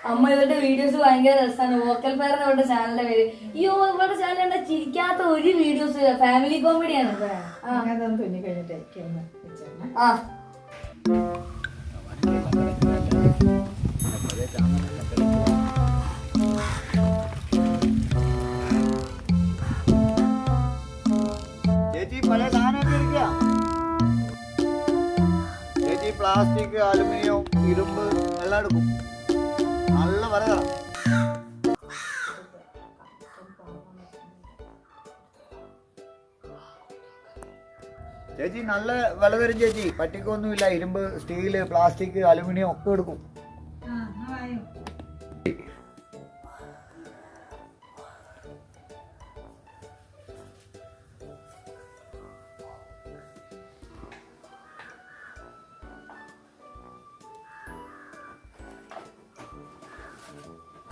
അമ്മ ഇവരുടെ വീഡിയോസ് ഭയങ്കര രസമാണ്. വോക്കൽ ഫെയർ അവരുടെ ചാനലിന്റെ പേര്. അയ്യോ ഇവരുടെ ചാനൽ എന്താ ചിരിക്കാത്ത ഒരു വീഡിയോസ് ഫാമിലി കോമഡിയാണ്. ആ ചേച്ചി പല സാധനമൊക്കെ എടുക്കാം ചേച്ചി. പ്ലാസ്റ്റിക്, അലുമിനിയം, ഇരുമ്പ് എല്ലാം എടുക്കും. നല്ല വില തരാം. ചേച്ചി നല്ല വില തരും ചേച്ചി, പറ്റിക്കൊന്നുമില്ല. ഇരുമ്പ്, സ്റ്റീല്, പ്ലാസ്റ്റിക്, അലുമിനിയം ഒക്കെ എടുക്കും.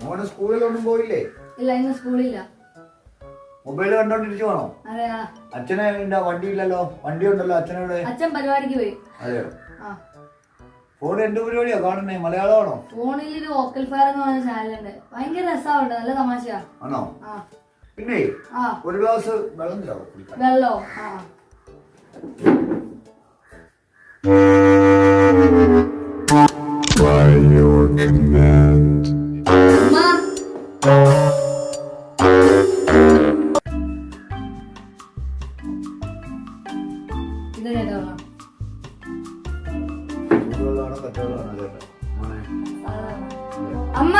മോന് സ്കൂളിലൊന്നും പോയില്ലേ? ഇല്ല, ഇന്ന് സ്കൂളില്ല. മൊബൈൽ കണ്ടോണ്ടിരിച്ചു വേണോ? അതെയാ. അച്ഛനെ വണ്ടി ഇല്ലല്ലോ? വണ്ടി ഉണ്ടല്ലോ അച്ഛനോട്. അച്ഛൻ പരിപാടിക്ക് പോയി. അതെയോ? ഫോൺ എന്ത് പരിപാടിയാ കാണുന്നേ? മലയാളമാണോ? ഫോണിൽ ഒരു വോക്കൽ ഫെയർ എന്ന് പറഞ്ഞ ചാനലുണ്ട്. ഭയങ്കര രസമുണ്ട്, നല്ല തമാശയാ. ആണോ? പിന്നെ ഒരു ഗ്ലാസ് വെള്ളം തരാമോ? വെള്ളോ? By your command. ഇത് കേട്ടോ അമ്മ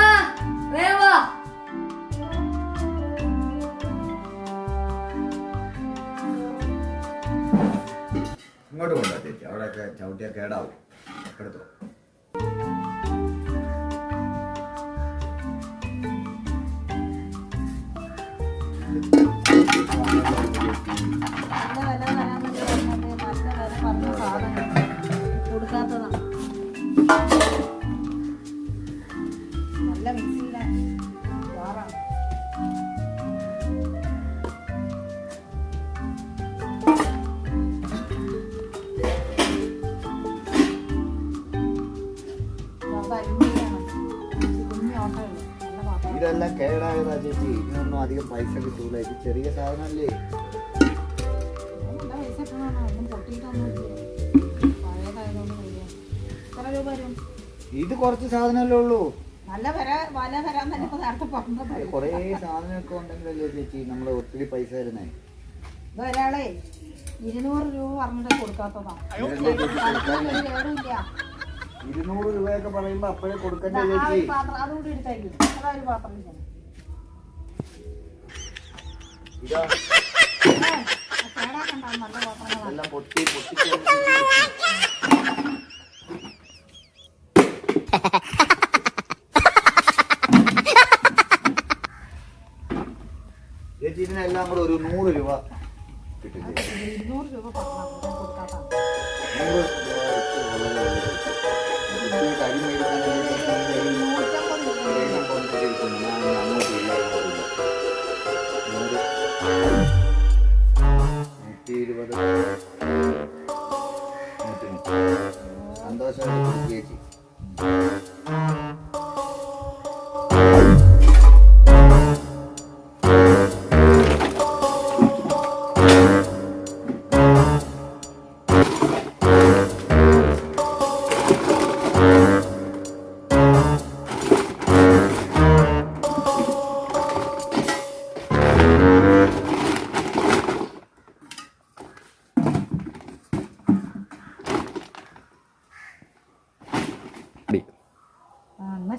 വേവാ. ഇങ്ങോട്ട് കൊണ്ടാ ചേച്ചി, അവിടെയൊക്കെ ചവിട്ടിയാ കേടാവും. എടുത്തോ. കൊടുക്കാത്തതാണ്. നല്ല മിക്സിയിലെ ജാറാണ്. ഇതെല്ലാം കേടായതാ ചേച്ചി. ഇതിനൊന്നും അധികം പൈസ കിട്ടൂല. ഇത് ചെറിയ സാധനല്ലേ. ഇത് കുറച്ച് സാധനമല്ലേ ഉള്ളൂ. കൊറേ സാധനമൊക്കെ ഉണ്ടെങ്കിലല്ലേ ചേച്ചി നമ്മള് ഒത്തിരി പൈസ തരുന്നേ. ഒരാളെ 200 രൂപ പറഞ്ഞിട്ട് കൊടുക്കാത്തതാണ്. 200 രൂപയൊക്കെ പറയുമ്പോ അപ്പോഴേ കൊടുക്കണ്ടേ ചേച്ചി? അതുകൂടി എടുത്തായിരിക്കും. അതൊരു പാത്രം ഇതാ കേടാക്കണ്ടാവും. നല്ല പാത്രങ്ങളാണ്. എല്ലാം പൊട്ടി ചേച്ചി ഇതിനെല്ലാം കൂടെ ഒരു 100 രൂപ കിട്ടും. 200 രൂപ കൊടുക്കാത്ത സന്തോഷമായിട്ട് ചേച്ചി.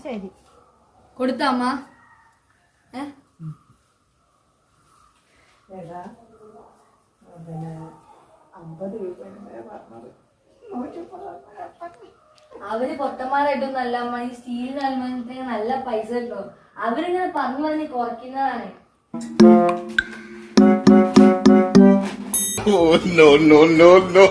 ശരി കൊടുത്ത അമ്മ. അവര് പൊട്ടന്മാരായിട്ടൊന്നല്ല അമ്മ. ഈ സ്റ്റീലിന് അലുമിനിയത്തിന് നല്ല പൈസ കിട്ടും. അവരിങ്ങനെ പറഞ്ഞു പറഞ്ഞ് കുറയ്ക്കുന്നതാണ്. No, no, no, no.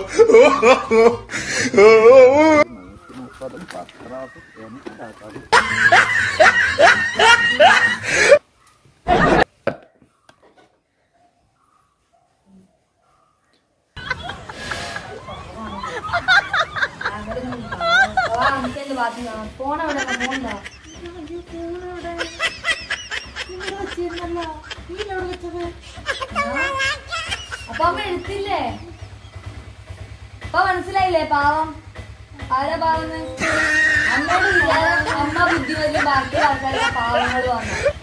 ബാക്കി ഫോൺ എവിടെ ഫോണ്ടാ അപ്പൊ അമ്മ എടുത്തില്ലേ അപ്പൊ മനസ്സിലായില്ലേ പാവം ആരാ പാവം അമ്മയുടെ വിചാരം അമ്മ ബുദ്ധിമതി ബാക്കി ആൾക്കാരുടെ പാവങ്ങൾ വന്നു